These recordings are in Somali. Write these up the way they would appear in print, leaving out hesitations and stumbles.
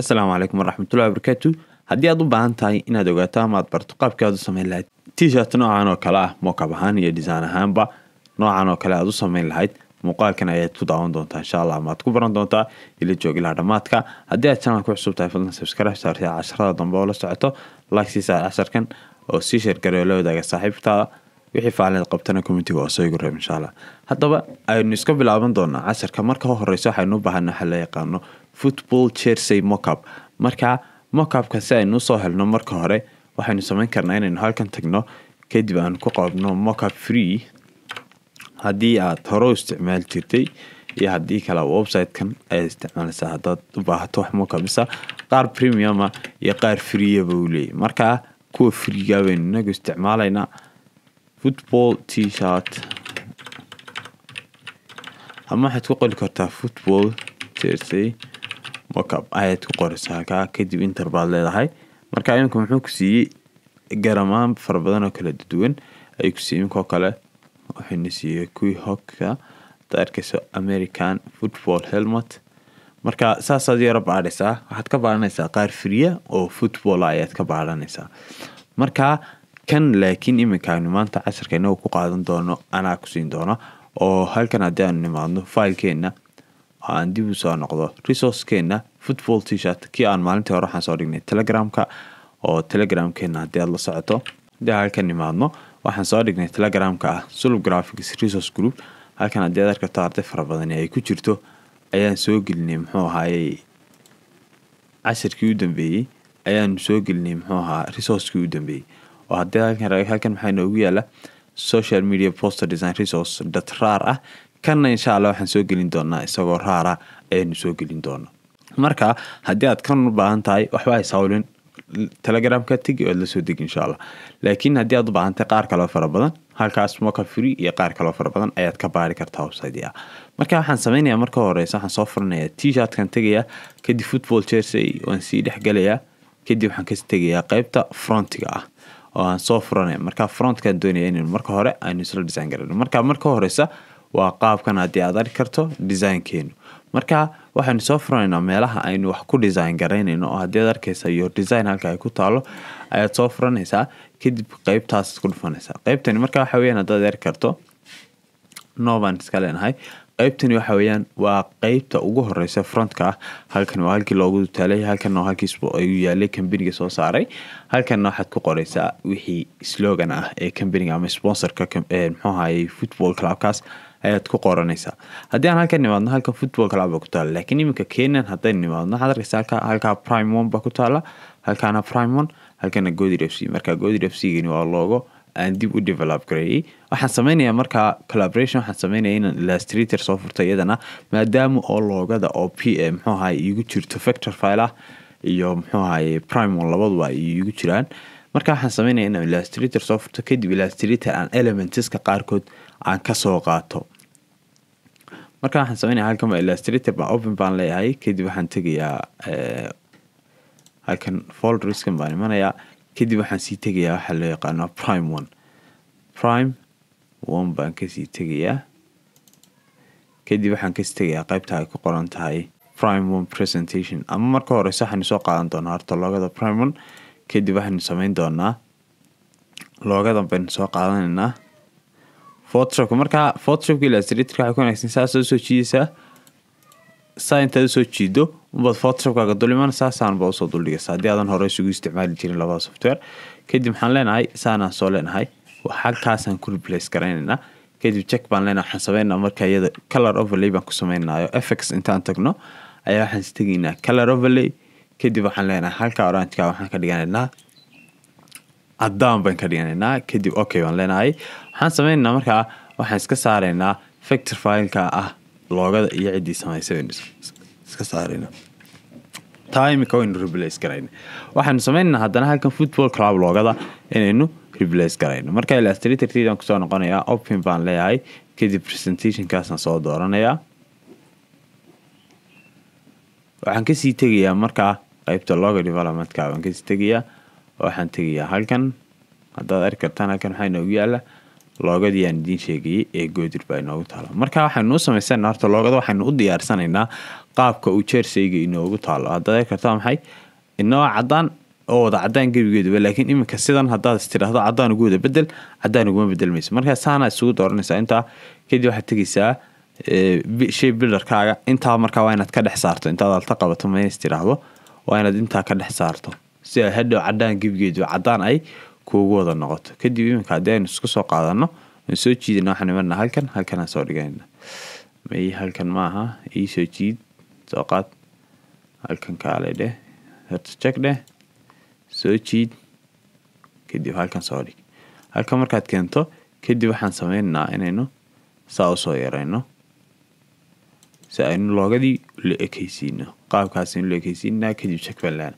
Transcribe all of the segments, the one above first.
السلام عليكم ورحمة الله وبركاته. haddii aad u baahan tahay inaad ogaato ama aad barto qaabka aad u samayn lahayd t-shirt noocan oo kale ah mock-up ahaan iyo design ahaanba noocan oo kale aad u samayn lahayd muuqaalkan ayaad ku daawan doontaa insha Allah ama aad ku baran doontaa ila joog ilaa dhamaadka. haddii aad channel ku cusub tahay fadlan subscribe saartay casharada dambe oo la socoto like si saar casharkan oo si share gareeyo la wadaaga saaxiibtada wixii faa'iido qabtana community oo soo igu reeb insha Allah. haddaba aynu iska bilaaban doonaa casharka marka horeysa waxaynu u baahannahay waxa la yaqaano football jersey mock-up. marka mock-upka si aynu soo helno marka hore waxaynu samayn karnaa inaynu halkan tagno kadib aan ku qabno mock-up free haddii aad hore u isticmaali jirtay iyo haddii kale website-kan ay isticmaalaysaa haddaad u baahato wax mock-up isa qaar premium iyo qaar free ba u leeyahay. marka kuwa free-ga baynu inagu isticmaalaynaa football t-shirt ama waxaad ku qori kartaa football jersey mock-up ayaad ku qoraysaa halkaa kadib enter baad leedahay. marka imika muxuu ku siiyey garamaan fara badan oo kala duwan ay ku siiyey inkoo kale waxayna siiyey kuwii hogka daarkayso American football helmet. marka saasaad yara baadhaysaa waxaad ka baadhanaysaa qaar free oo football ayaad ka baadhanaysaa. marka kan laakiin imika aynu maanta casharka inagu ku qaadan doono anaa ku siin doono oo halkan haddii aanu nimaadno filekeena aan dib u soo noqdo resourcekeena football t-shirt kii aan maalintii hore waxaan soo dhignay telegramka oo telegramkeena haddii aad la socoto haddii halkan nimaadno waxaan soo dhignay telegramka ah Sulub Graphics Resource Group. halkan haddii aad arkato arday fara badan ay ku jirto ayaan soo gelinay muxuu ahaayey casharkii u dambeeyey ayaan soo gelinay muxuu ahaa resourcekii u dambeeyey oo haddii halkan maxaa inoogu yaala social media poster design resource rar ah kanna insha Allah waxaan soo gelin doonaa isagoo raara aynu soo gelin doonaa. marka haddii aad kan u baahan tahay waxba ay sawlin telegramka tagi oo la soo deg insha Allah. laakiin haddii aad u baahan tahay qaar kale fara badan halkaas mock-up free iyo qaar kale fara badan ayaad ka baari kartaa website-ya. marka waxaan sameynayaa marka horeysa waxaan soo furanayaa t-shirt kan tagaya kadib football jersey waan sii dhexgalayaa kadib waxaan ka tagayaa qaybta frontiga ah oo aan soo furanay. marka frontkan doonaya in marka hore aynu isla design garano. marka horeysa waa qaabkan haddii aad arki karto design-keenu. marka waxaynu soo furanaynaa meelaha aynu wax ku design garaynayno oo haddii aad arkaysa your design halka ay ku taalo ayaad soo furanaysaa kadib qaybtaas ku dhufanaysaa. qaybtani marka waxa weeyaan haddaad arki karto novan iska leenahay qaybtani waxa weeyaan waa qaybta ugu horeysa frontka ah. halkan waa halkii loogu taalay halkan waa halkii ay yaalay company-ga soo saaray halkan waxaad ku qoraysaa wixii slogan ah ee company-ga ama sponsorka muxuu ahaayey football clubkaas ayaad ku qoranaysaa. haddii aan halkan nimaadno halkan football club ku taala laakiin imika Kenyan haddii nimaadno waxaad arkaysaa halka prime one ba ku taala halkaana prime one halkaana Godir FC. marka Godir FC gani waa logo aan dib u develop gareeyay. waxaan sameynayaa marka collaboration waxaan sameynayaa in Illustrator soo furto iyadana maadaama oo loogada oo PM muxuu ahaayey igu jirto vector file ah iyo muxuu ahaayey prime one labaduba igu jiraan. marka waxaan sameynayaa in Illustrator soo furto kadib Illustrator aan elementska qaarkood aan ka soo qaato. marka waxaan sameynayaa halkan waa Illustrator ba open baan leeyahay kadib waxaan tagayaa halkan folderskan baan imanayaa kadib waxaan sii tagayaa waxa loo yaqaano prime one baan ka sii tagayaa kadib waxaan ka sii tagayaa qaybta ay ku qoran tahay prime one presentation ama marka hore waxaan soo qaadan doonaa horta loogada prime one kadib waxaan sameyn doonaa loogadan baan soo qaadanaynaa Photoshop. marka Photoshop Illustrator waxa ku wanaagsan soo jiidaysaa intaad soo jiido umad Photoshop-kaaga dulimaan saasaan baa soo duldhigaysaa haddii aadan hore isugu isticmaali jirin labada software. kadib waxaan leenahay saanaan soo leenahay halkaasaan ku replace garaynaynaa kadib check baan leenahay waxaan sameynaa marka iyada color overlay baan ku sameynaayo FX intaan tagno ayaa waxaan istaginaa color overlay kadib waxaan leenahay halka orange-ka waxaan ka dhiganaynaa caddaan baan ka dhiganaynaa kadib okay baan leenahay. waxaan sameynaa marka waxaan iska saaraynaa vector file-ka ah loogada iyo cidii samaysay iska saaraynaa time ka waynu replace garayna. waxaan sameynaa haddana halkan football club loogada inaynu replace garayno. marka Illustrator tiidaan ku soo noqonayaa open baan leeyahay kadib presentation-kaasaan soo dooranayaa. waxaan ka sii tegayaa marka qaybta logo development-ka waan ka sii tegayaa waxaan tegayaa halkan haddaad arki kartaan halkan waxaa inoogu yaala loogadii aan idiin sheegay ee goodir baa inoogu taala marka waxaanu sameysanaynaa horta loogada waxaanu u diyaarsanaynaa qaabka uu jerseyga inoogu taalo hadda kartaa maxay inoo cadaan oo wada cadaan gebigeeduba laakiin iminka sidan haddaad istiraahdo cadaan ugu wada bedel cadaan uguma bedelmayso marka saana isugu dooranaysaa intaa kadib waxaad tegaysaa shay builderkaaga intaa markaa waa inaad ka dhex saarto intaad alta qabato ma istiraahdo waa inaad intaa ka dhex saarto si ay hadhow cadaan gebigeedu cadaan ay kuugu wada noqoto kadib iminka haddii aynu isku soo qaadano aan soo jiidana waxaan imanaa halkan aan soo dhigayna may halkan maaha ii soo jiid soo qaad halkan kaale dheh horta check dheh soo jiid kadib halkan soo dhig halkan markaad keento kadib waxaan sameynaynaa inaynu saa u soo yarayno si aynu loogadii la ekaysiino qaabkaas aynu la ekaysiinaa kadib check baan leena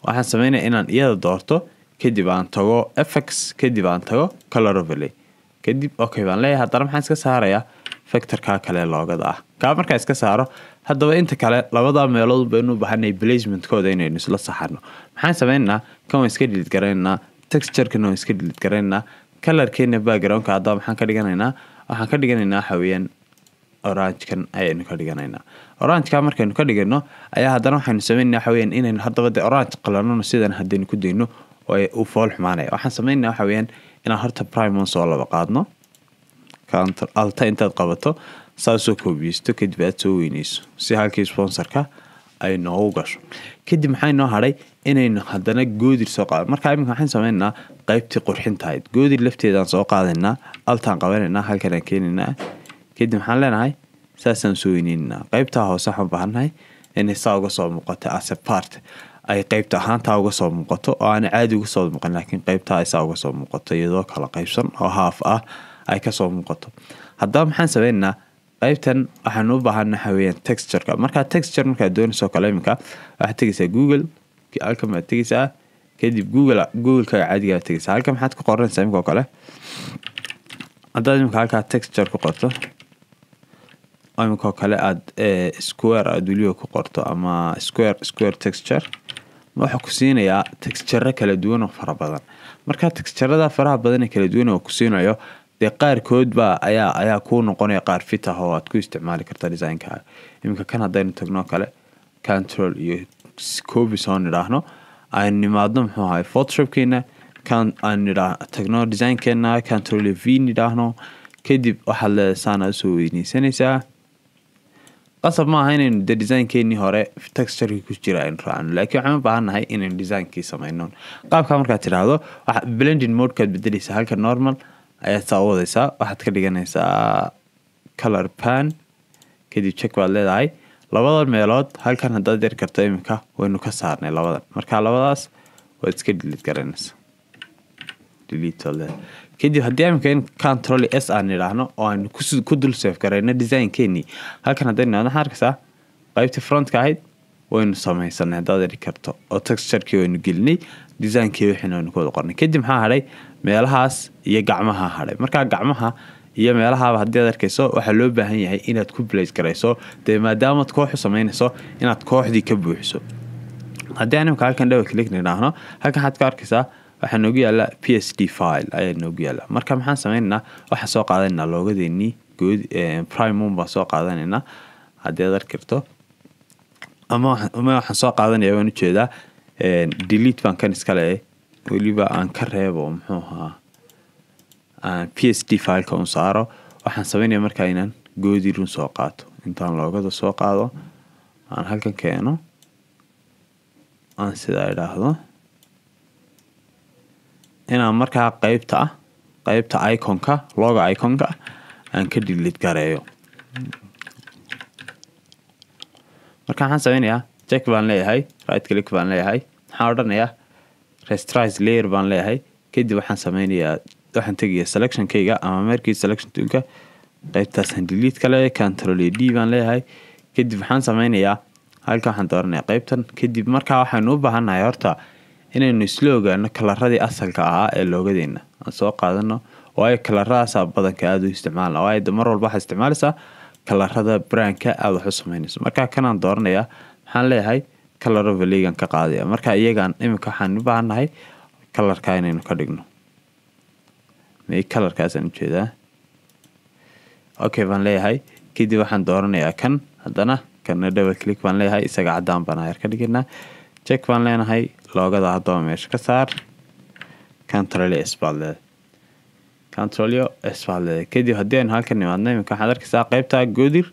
waxaan sameynaya inaan iyada doorto kadib aan tago FX kadib aan tago color overlay kadib okay baan leeyahay haddana maxaan iska saarayaa factorka kale loogada ah kaa markaa iska saaro haddaba inta kale labada meelood baynu u baahanay placementkooda inaynu isla saxarno maxaan sameynaa kan waan iska delete garaynaa texturekana waan iska delete garaynaa colorkeena backgroundka haddaba waxaan ka dhiganaynaa waxa weeyaan orange-kan ayaynu ka dhiganaynaa orange-ka markaynu ka dhigano ayaa haddana waxaynu sameynaa waxa weeyaan inaynu haddaba de orange qalanno sidan haddaynu ku dayno oo uu fool xumaanaya waxaan sameynaa waxa weeyaan inaan horta prime soo laba qaadno counter alta intaad qabato saasoo koobiyeysto kadib aad soo weynayso si halkii sponsorka ay noogu gasho kadib maxay noo hadhay inaynu haddana goodir soo qaado marka iminka waxaan sameynaa qaybtii qurxintahayd goodir lafteedaan soo qaadaynaa altaan qabanaynaa halkan aan keenaynaa kadib maxaan leenahay saasaan soo weynaynaa qaybtaa hoose waxaan baahannahay inay saa uga soo muuqato as a part ay qaybta ahaantaa uga soo muuqato oo aan caadi uga soo muuqan laakiin qaybtaa ay saa uga soo muuqato iyadoo kala qaybsan oo half ah ay ka soo muuqato haddaba maxaan sameynaa qaybtan waxaan u baahannahay waxa weeyaan textureka markaa texture markaad doonayso kale iminka waxaad tegaysaa Google halkan baad tegaysaa kadib Google-ka caadiga aad tegaysaa halkan maxaad ku qoranaysaa iminka oo kale haddaad iminka halkaa texture ku qorto iminka oo kale aad square aad weliba ku qorto ama square texture wuxuu ku siinayaa texture kala duwan oo fara badan marka texturada faraha badan ee kala duwan oo ku siinayo de qaarkood baa ayaa ku noqonaya qaar fit ah oo aad ku isticmaali kartaa design-kaaga iminka kan haddaynu tagno kale control iyo copy soo nidhaahno aynu nimaadno muxuu ahay photoshopkeena kan aan tagno design-keena control V nidhaahno kadib waxaad leedahay saana soo weynaysanaysaa qasab ma aha inaynu de design-keenii hore texture ku jira aynu raacno laakiin waxaan u baahannahay inaynu design-kii samayno qaabka markaad tidhaahdo blending mode-kaad bedelaysaa halka normal ayaad saa u wadaysaa waxaad ka dhiganaysaa color pan kadib check baad leedahay labada meelood halkan haddaad yar karto iminka waynu ka saarnay labadan marka labadaas waad iska delete garanaysaa kadib haddii iminka in control S aan nidhaahno oo aynu ku dul save garayno design-keenii halkan haddaynu nidhaahno waxaan arkaysaa qaybtii frontka ahayd waynu samaysanay haddaad yar karto oo texturekii waynu gelinay design-kii wixina waynu ku wada qornay kadib maxaa hadhay meelahaas iyo gacmaha hadhay markaa gacmaha iyo meelahaaba haddii aad arkayso waxaa loo baahan yahay inaad ku place garayso dee maadaamaad kooxu samaynayso inaad kooxdii ka buuxiso haddii aan imika halkan double click nidhaahno halkan waxaad ka arkaysaa waxaa noogu yaalla PSD file ayaa noogu yaalla marka maxaan sameynaynaa waxaan soo qaadanaynaa loogadeenii prime baan soo qaadanaynaa haddii aad arkirto ama waxaan soo qaadanaya waan ujeedaa delete baan kan iska leeyahay weliba aan ka reebo muxuu ahaa PSD fileka un saaro waxaan sameynaya markaa inaan goodirun soo qaato intaan loogada soo qaado aan halkan keeno aan sidaa idhaahdo inaan markaa qaybta iconka logo iconka aan ka delete gareeyo marka waxaan sameynayaa check baan leeyahay right click baan leeyahay waxaan odhanayaa rasterize layer baan leeyahay kadib waxaan tegayaa selectionkayga ama markii selection toolka qaybtaasaan delete ka leeyahay control D baan leeyahay kadib waxaan sameynayaa halkan waxaan dooranayaa qaybtan kadib markaa waxaynu u baahannahay horta inaynu isla ogaano kalaradii asalka ahaa ee loogadeena aan soo qaadano waayo kalaradaasa badanka aad u isticmaalna waayo mar walba waxaad isticmaalaysaa kalarada brandka aad wax u samaynayso markaa kanaan dooranayaa waxaan leeyahay color overlaygan ka qaadaya marka iyagaan iminka waxaan u baahannahay kalarka inaynu ka dhigno may colorkaasaan ujeedaa okay baan leeyahay kadib waxaan dooranayaa kan haddana kana double click baan leeyahay isaga cadaan baan ayar ka dhignaa check baan leenahay loogada haddaba meesha ka saar control s baan leeyahay control s baan leeyahay kadib haddii aynu halkan nimaadno iminka waxaad arkaysaa qaybta goodir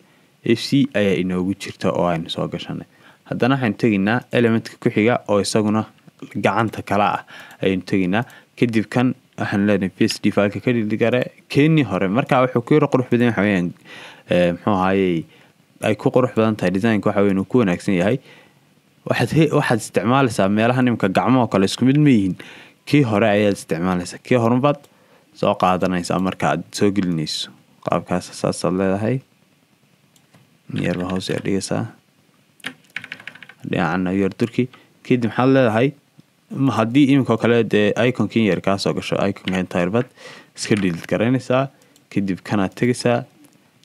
fc ayaa inoogu jirta oo aynu soo gashanay haddana waxaynu tegaynaa elementka ku xiga oo isaguna gacanta kala ah ayaynu tegaynaa kadib kan waxaan leenahay psd file ka dhigare keeni hore marka wuxuu ku yar qurux badan yahay waxaan muxuu ahaayay ay ku qurux badan tahay design waxa weyn uu ku wanaagsan yahay waxaad isticmaalaysaa meelaha nimka gacmo kale isku mid ma yihiin kii hore ayaad isticmaalaysaa kii horanbaad soo qaadanaysaa marka aad soo gelinayso qaabkaas saasaad leedahay yarba hoos aad dhigaysaa dhinacana yar turki kadib maxaad leedahay haddii iminka kale dee iconkin yar kaa soo gasho iconka entire iska delete garaynaysaa kadib kanaad tegaysaa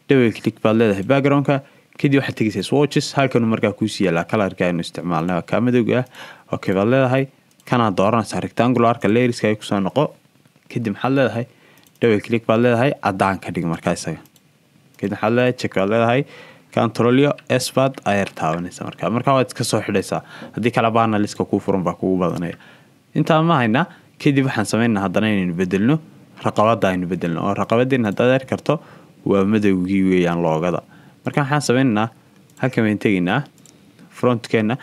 double click baad leedahay backgroundka kadib waxaad tegaysaa swatches halkanu markaa kuusii yaalaa colorka aynu isticmaalnay kaa madowga okay baad leedahay kanaad dooranaysaa rectangularka layerska ay kusoo noqo kadib maxaad leedahay double click baad leedahay cadaan ka dhig markaa isaga kadib maxaad leedahay check baad leedahay control s baad ayar taabanaysaa markaa waad iska soo xidhaysaa haddii kala baana liska kuu furan baa kugu badanaya intaa ma haynaa kadib waxaan samaynaa haddana inaynu bedelno raqabada aynu bedelno oo raqabadeen haddaad arki karto waa madowgii weeyaan loogada marka waxaan samaynaynaa halkan waan tegaynaa frontkeena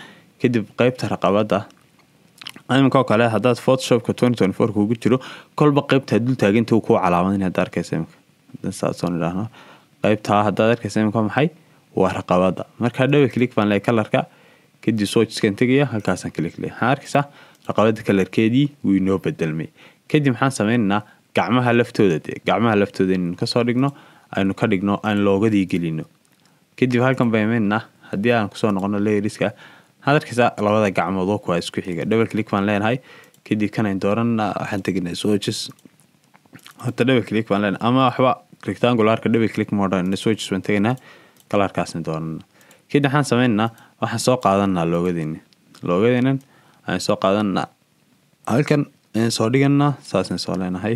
kadib qaybta raqabada iminka kale haddaad photoshopka 2024 kugu jiro kolba qaybta dul taaginta ku calaamadin hadda arkaysa iminka saasoon ilaahno qaybta haddaad arkaysa iminka maxay waa raqabada marka double click baan leeyahay colorka kadib swatchkan tegaya halkaasaan click leeyahay waxaan arkaysaa raqabada colorkeedii wuu inoo bedelmay kadib waxaan samaynaynaa gacmaha laftooda inaynu kasoo dhigno aynu ka dhigno aan loogadii gelino kadib halkan baymaynaa haddii aan kusoo noqono layeriska waxaad arkaysaa labada gacmood oo kuwa isku xiga double click baan leenahay kadib kanaan dooranaa waxaan teginaa swatches horta double click baan leenahay ama waxba rectangularka double click modern swatches baan teginaa colorkaasna dooranaa kadib waxaan samaynaa waxaan soo qaadanaa loogadeenan aan soo qaadanaa halkan aan soo dhiganaa saasna soo leenahay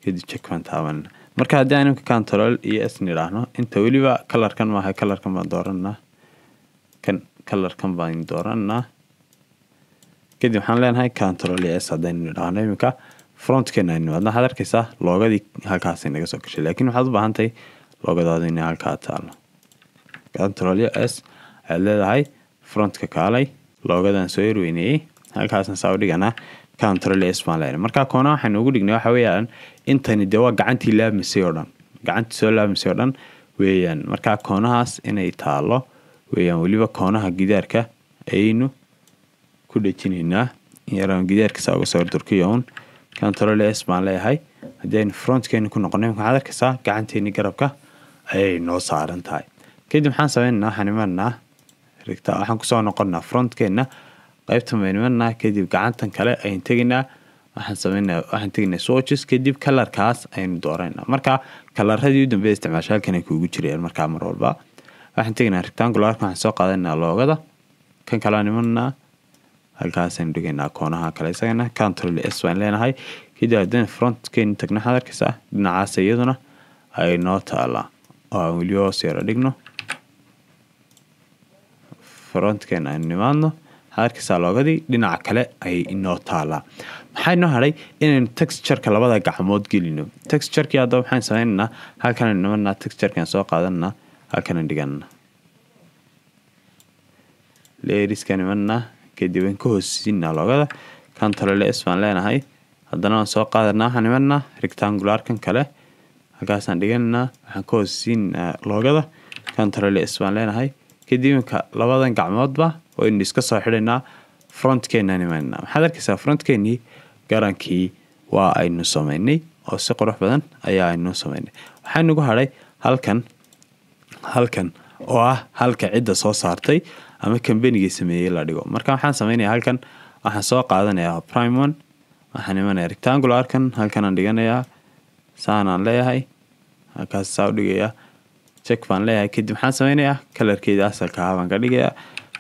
kadib check baan taabanaa marka haddii aan imka control iyo s nidhaahno inta weliba colorkan maaha colorkan baan dooranaa kan colorkan baan dooranaa kadib waxaan leenahay control iyo s haddaynu nidhaahno imika frontkeena aynu nimaadna waxaad arkaysaa loogadii halkaasay naga soo gashay laakiin waxaad u baahan tahay loogadaadu inay halkaa taalo control iyo s ayaad leedahay frontka kaalay loogadan soo yarweyneeyey halkaasna saa u dhiganaa control s baan leenahay marka koona waxaan ugu dhignay waxa weeyaan intani dee waa gacantii laabmisay oo dhan gacantii soo laabmisay oo dhan weeyaan marka koonahaas inay taalo weeyaan weliba koonaha gidaarka ayaynu ku dhejinaynaa yaraan gidaarka saa uga soo durkiyoon control s baan leeyahay haddii aynu frontkeena ku noqonay waxaad arkaysaa gacanteeni garabka ayay noo saaran tahay kadib waxaan samaynaynaa waxaan imanaa waxaan kusoo noqonnaa frontkeena qaybta baynimanaa kadib gacantan kale ayaan tegaynaa waxaan tegaynaa swatches kadib colorkaas ayaynu dooraynaa marka kalaradii u dambeeya isticmaasha halkan ay kuugu jirayaan markaa mar walba waxaan tegaynaa rectangularka waxaan soo qaadanaynaa loogada kan kale nimanaa halkaasaynu dhigaynaa koonaha kale isagana control s baan leenahay kadib haddana frontkeeni tagna waxaad arkaysaa dhinacaas iyaduna ay noo taalaa oo aan weliba hoos yara dhigno frontkeena aynu nimaadno waxaad arkaysaa loogadii dhinaca kale ay inoo taalaa maxaa inoo hadhay inaynu textureka labada gacmood gelino texturekii haddaba waxaan samaynaynaa halkan nimanaa texturekan soo qaadanaa halkan dhiganaa layeriska nimanaa kadib aan ka hoossiinaa loogada control s baan leenahay haddana waan soo qaadanaa waxaan nimanaa rectangularkan kale halkaasaan dhiganaa waxaan ka hoossiinaa loogada control s baan leenahay kadib imika labadan gacmoodba waynu iska soo xidhaynaa frontkeena nimanaa waxaad arkaysaa frontkeenii garankii waa aynu samaynay oo si qurux badan ayaa aynu samaynay waxaa nagu hadhay halkan oo ah halka cidda soo saartay ama kambanigii sameeyey la dhigo marka waxaan samaynayaa halkan waxaan soo qaadanayaa prime one waxaan imanayaa rectangularkan halkanaan dhiganayaa saanaan leeyahay halkaas saa u dhigayaa check baan leeyahay kadib waxaan samaynayaa colorkeeda asalka ah baan ka dhigayaa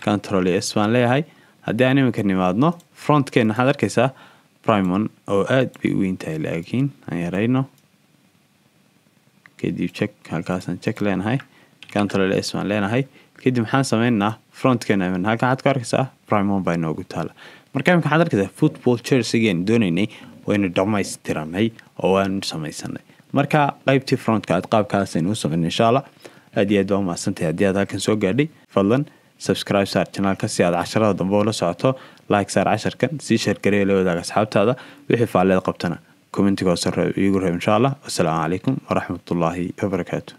control s baan leeyahay haddii aan iminka nimaadno frontkeena waxaad arkaysaa prime 1 oo aad bay u weyn tahay laakiin aan yarayno kadib check halkaasaan check leenahay control s waan leenahay kadib maxaan sameynaa frontkeena halka waxaad ku arkaysaa prime 1 baa inoogu taala marka imika waxaad arkaysaa football jersey-gaan doonaynay waynu dhammaystiranay oo waanu samaysanay marka qaybtii frontka aad qaabkaas aynu u samaynay insha allah aad iyo aad baa umahadsantahay haddii aad halkan soo gaadhay fadlan subscribe saar channelka si aad casharada dambe ula socoto like saar casharkan sii share gareeyo la wadaaga asxaabtaada wixii faaleed qabtana commentiga hoose iigu reeb insha allah. Wassalaamu calaykum waraxmatullaahi wabarakaatu.